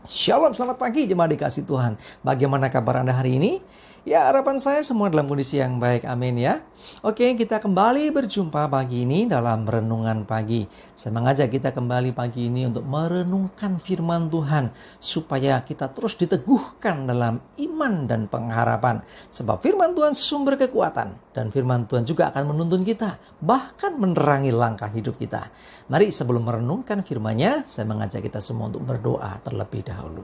Shalom, selamat pagi jemaat dikasih Tuhan. Bagaimana kabar Anda hari ini? Ya, harapan saya semua dalam kondisi yang baik, amin ya. Oke, kita kembali berjumpa pagi ini dalam renungan pagi. Saya mengajak kita kembali pagi ini untuk merenungkan firman Tuhan, supaya kita terus diteguhkan dalam iman dan pengharapan. Sebab firman Tuhan sumber kekuatan, dan firman Tuhan juga akan menuntun kita, bahkan menerangi langkah hidup kita. Mari sebelum merenungkan firman-Nya, saya mengajak kita semua untuk berdoa terlebih dahulu.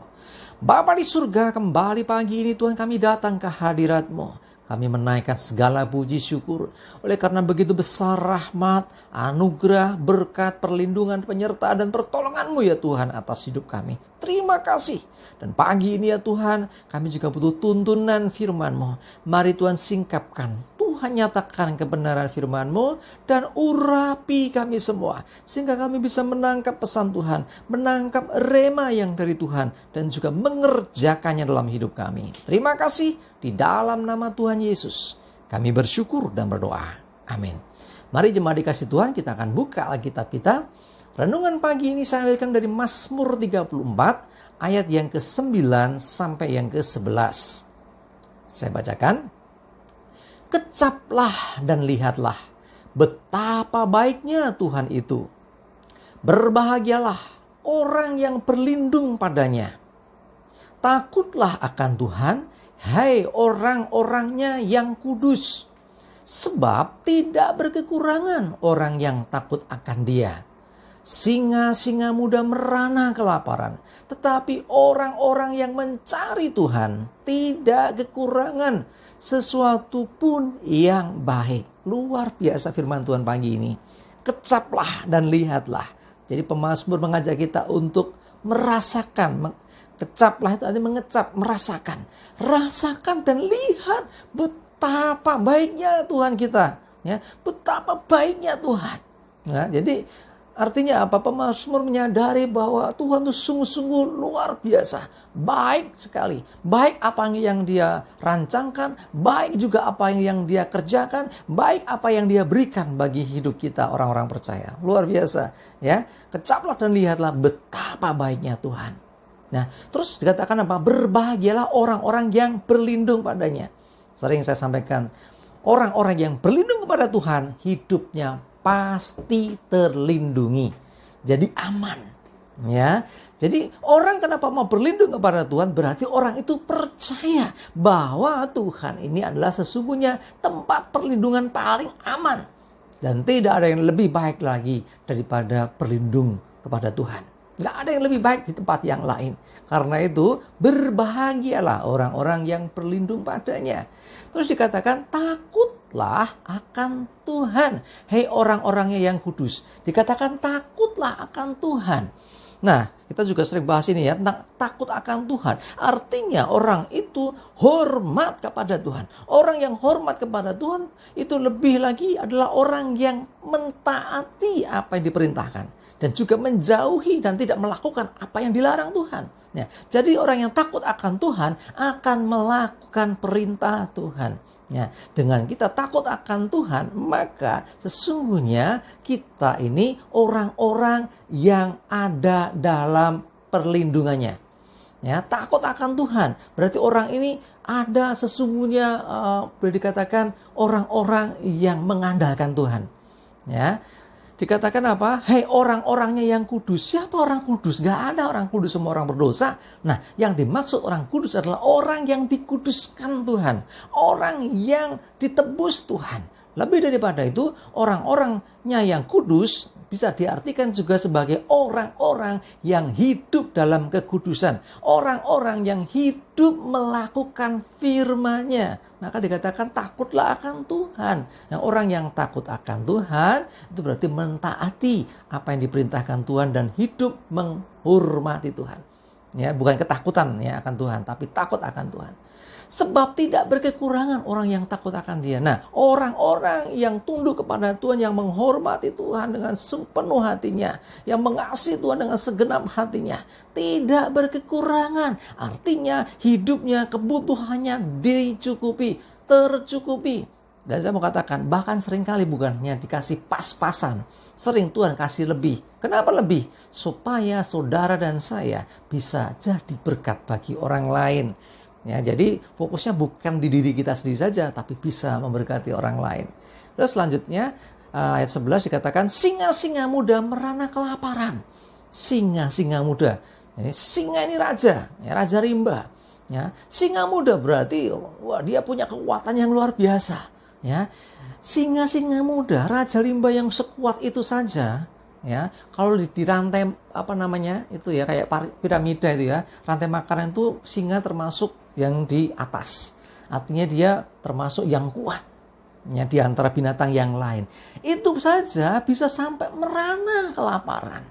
Bapa di surga, kembali pagi ini Tuhan kami datang ke hadirat-Mu. Kami menaikkan segala puji syukur. Oleh karena begitu besar rahmat, anugerah, berkat, perlindungan, penyertaan dan pertolongan-Mu ya Tuhan atas hidup kami. Terima kasih. Dan pagi ini ya Tuhan, kami juga butuh tuntunan firman-Mu. Mari Tuhan singkapkan, Tuhan nyatakan kebenaran firman-Mu dan urapi kami semua. Sehingga kami bisa menangkap pesan Tuhan, menangkap rema yang dari Tuhan, dan juga mengerjakannya dalam hidup kami. Terima kasih di dalam nama Tuhan Yesus. Kami bersyukur dan berdoa. Amin. Mari jemaat dikasih Tuhan, kita akan buka Alkitab kita. Renungan pagi ini saya ambilkan dari Mazmur 34 ayat yang ke-9 sampai yang ke-11. Saya bacakan. Kecaplah dan lihatlah betapa baiknya Tuhan itu. Berbahagialah orang yang berlindung padanya. Takutlah akan Tuhan, hai orang-orangnya yang kudus. Sebab tidak berkekurangan orang yang takut akan Dia. Singa-singa muda merana kelaparan, tetapi orang-orang yang mencari Tuhan tidak kekurangan sesuatu pun yang baik. Luar biasa firman Tuhan pagi ini. Kecaplah dan lihatlah. Jadi pemazmur mengajak kita untuk merasakan. Kecaplah itu artinya mengecap, merasakan. Rasakan dan lihat betapa baiknya Tuhan kita. Ya, betapa baiknya Tuhan. Ya, jadi artinya apa? Pemazmur menyadari bahwa Tuhan itu sungguh-sungguh luar biasa. Baik sekali. Baik apa yang Dia rancangkan. Baik juga apa yang Dia kerjakan. Baik apa yang Dia berikan bagi hidup kita orang-orang percaya. Luar biasa. Ya, kecaplah dan lihatlah betapa baiknya Tuhan. Nah, terus dikatakan apa? Berbahagialah orang-orang yang berlindung padanya. Sering saya sampaikan, orang-orang yang berlindung kepada Tuhan, hidupnya pasti terlindungi. Jadi aman. Ya. Jadi orang kenapa mau berlindung kepada Tuhan, berarti orang itu percaya bahwa Tuhan ini adalah sesungguhnya tempat perlindungan paling aman. Dan tidak ada yang lebih baik lagi daripada berlindung kepada Tuhan. Tidak ada yang lebih baik di tempat yang lain. Karena itu berbahagialah orang-orang yang berlindung padanya. Terus dikatakan takutlah akan Tuhan. Hei orang-orangnya yang kudus. Dikatakan takutlah akan Tuhan. Nah, kita juga sering bahas ini ya, tentang takut akan Tuhan. Artinya orang itu hormat kepada Tuhan. Orang yang hormat kepada Tuhan itu lebih lagi adalah orang yang mentaati apa yang diperintahkan. Dan juga menjauhi dan tidak melakukan apa yang dilarang Tuhan. Ya, jadi orang yang takut akan Tuhan akan melakukan perintah Tuhan. Ya, dengan kita takut akan Tuhan, maka sesungguhnya kita ini orang-orang yang ada dalam perlindungannya. Ya, takut akan Tuhan berarti orang ini ada sesungguhnya boleh dikatakan orang-orang yang mengandalkan Tuhan. Ya. Dikatakan apa? Hei orang-orangnya yang kudus. Siapa orang kudus? Gak ada orang kudus, semua orang berdosa. Nah, yang dimaksud orang kudus adalah orang yang dikuduskan Tuhan. Orang yang ditebus Tuhan. Lebih daripada itu, orang-orangnya yang kudus bisa diartikan juga sebagai orang-orang yang hidup dalam kekudusan. Orang-orang yang hidup melakukan firman-Nya. Maka dikatakan takutlah akan Tuhan. Nah, orang yang takut akan Tuhan itu berarti mentaati apa yang diperintahkan Tuhan dan hidup menghormati Tuhan. Ya, bukan ketakutan ya akan Tuhan, tapi takut akan Tuhan. Sebab tidak berkekurangan orang yang takut akan Dia. Nah, orang-orang yang tunduk kepada Tuhan, yang menghormati Tuhan dengan sepenuh hatinya, yang mengasihi Tuhan dengan segenap hatinya, tidak berkekurangan. Artinya hidupnya, kebutuhannya dicukupi, tercukupi. Dan saya mau katakan, bahkan seringkali bukannya dikasih pas-pasan. Sering Tuhan kasih lebih. Kenapa lebih? Supaya saudara dan saya bisa jadi berkat bagi orang lain. Ya, jadi fokusnya bukan di diri kita sendiri saja, tapi bisa memberkati orang lain. Terus selanjutnya, ayat 11 dikatakan, singa-singa muda merana kelaparan. Singa-singa muda. Jadi, singa ini raja, ya, raja rimba. Ya, singa muda berarti wah, dia punya kekuatan yang luar biasa. Ya, singa-singa muda, raja rimba yang sekuat itu saja, ya, kalau di rantai itu ya kayak piramida itu ya, rantai makanan itu singa termasuk yang di atas. Artinya dia termasuk yang kuat, ya, di antara binatang yang lain. Itu saja bisa sampai merana kelaparan.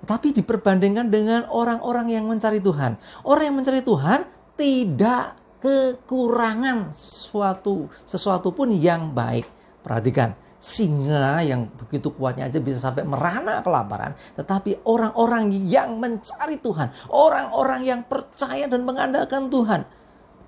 Tapi diperbandingkan dengan orang-orang yang mencari Tuhan. Orang yang mencari Tuhan tidak kekurangan sesuatu pun yang baik. Perhatikan, singa yang begitu kuatnya aja bisa sampai merana kelaparan. Tetapi orang-orang yang mencari Tuhan, orang-orang yang percaya dan mengandalkan Tuhan,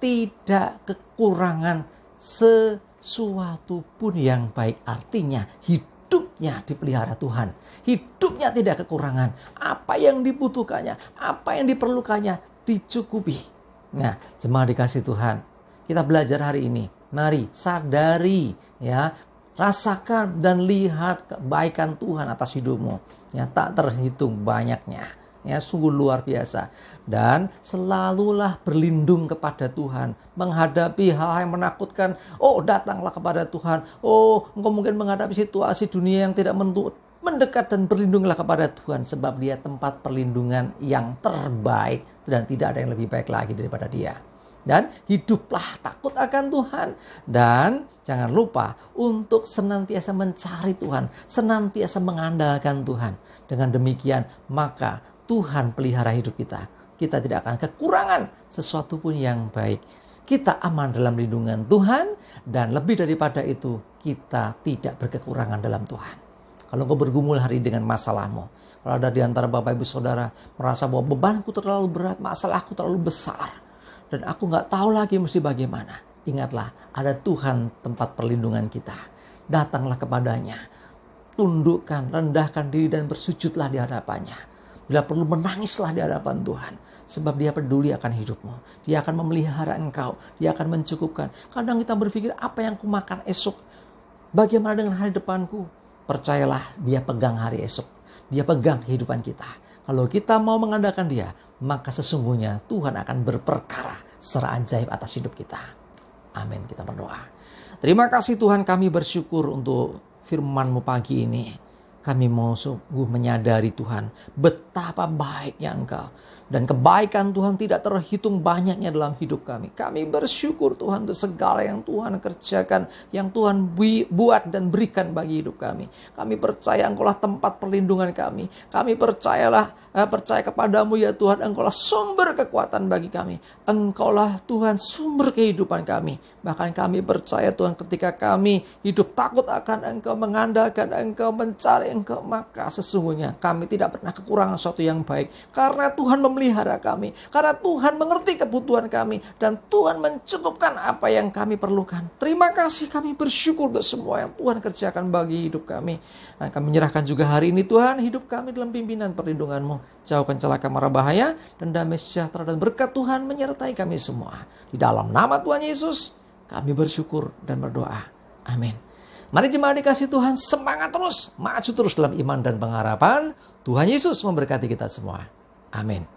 tidak kekurangan sesuatu pun yang baik. Artinya hidupnya dipelihara Tuhan. Hidupnya tidak kekurangan. Apa yang dibutuhkannya, apa yang diperlukannya dicukupi. Nah, jemaat dikasih Tuhan, kita belajar hari ini. Mari sadari, ya, rasakan dan lihat kebaikan Tuhan atas hidupmu. Ya, tak terhitung banyaknya. Ya, sungguh luar biasa. Dan selalulah berlindung kepada Tuhan. Menghadapi hal yang menakutkan. Oh, datanglah kepada Tuhan. Oh, engkau mungkin menghadapi situasi dunia yang tidak menentu. Mendekat dan berlindunglah kepada Tuhan, sebab Dia tempat perlindungan yang terbaik dan tidak ada yang lebih baik lagi daripada Dia. Dan hiduplah takut akan Tuhan, dan jangan lupa untuk senantiasa mencari Tuhan, senantiasa mengandalkan Tuhan. Dengan demikian maka Tuhan pelihara hidup kita. Kita tidak akan kekurangan sesuatu pun yang baik. Kita aman dalam lindungan Tuhan, dan lebih daripada itu kita tidak berkekurangan dalam Tuhan. Kalau engkau bergumul hari dengan masalahmu, kalau ada di antara Bapak Ibu Saudara merasa bahwa bebanku terlalu berat, masalahku terlalu besar, dan aku gak tahu lagi mesti bagaimana, ingatlah ada Tuhan tempat perlindungan kita. Datanglah kepadanya, tundukkan, rendahkan diri dan bersujudlah di hadapannya. Bila perlu menangislah di hadapan Tuhan, sebab Dia peduli akan hidupmu. Dia akan memelihara engkau, Dia akan mencukupkan. Kadang kita berpikir, apa yang kumakan esok? Bagaimana dengan hari depanku? Percayalah, Dia pegang hari esok. Dia pegang kehidupan kita. Kalau kita mau mengandalkan Dia, maka sesungguhnya Tuhan akan berperkara secara ajaib atas hidup kita. Amin. Kita berdoa. Terima kasih Tuhan, kami bersyukur untuk firman-Mu pagi ini. Kami mau sungguh menyadari Tuhan, betapa baiknya Engkau. Dan kebaikan Tuhan tidak terhitung banyaknya dalam hidup kami. Kami bersyukur Tuhan untuk segala yang Tuhan kerjakan, yang Tuhan buat dan berikan bagi hidup kami. Kami percaya Engkaulah tempat perlindungan kami. Kami percaya kepadamu ya Tuhan, Engkaulah sumber kekuatan bagi kami. Engkaulah Tuhan sumber kehidupan kami. Bahkan kami percaya Tuhan, ketika kami hidup takut akan Engkau, mengandalkan Engkau, mencari Engkau, maka sesungguhnya kami tidak pernah kekurangan sesuatu yang baik. Karena Tuhan memelihara kami, karena Tuhan mengerti kebutuhan kami, dan Tuhan mencukupkan apa yang kami perlukan. Terima kasih, kami bersyukur untuk semua yang Tuhan kerjakan bagi hidup kami. Dan kami menyerahkan juga hari ini Tuhan, hidup kami dalam pimpinan perlindungan-Mu. Jauhkan celaka mara bahaya, dan damai sejahtera dan berkat Tuhan menyertai kami semua. Di dalam nama Tuhan Yesus, kami bersyukur dan berdoa. Amin. Mari jemaat dikasih Tuhan, semangat terus, maju terus dalam iman dan pengharapan. Tuhan Yesus memberkati kita semua. Amin.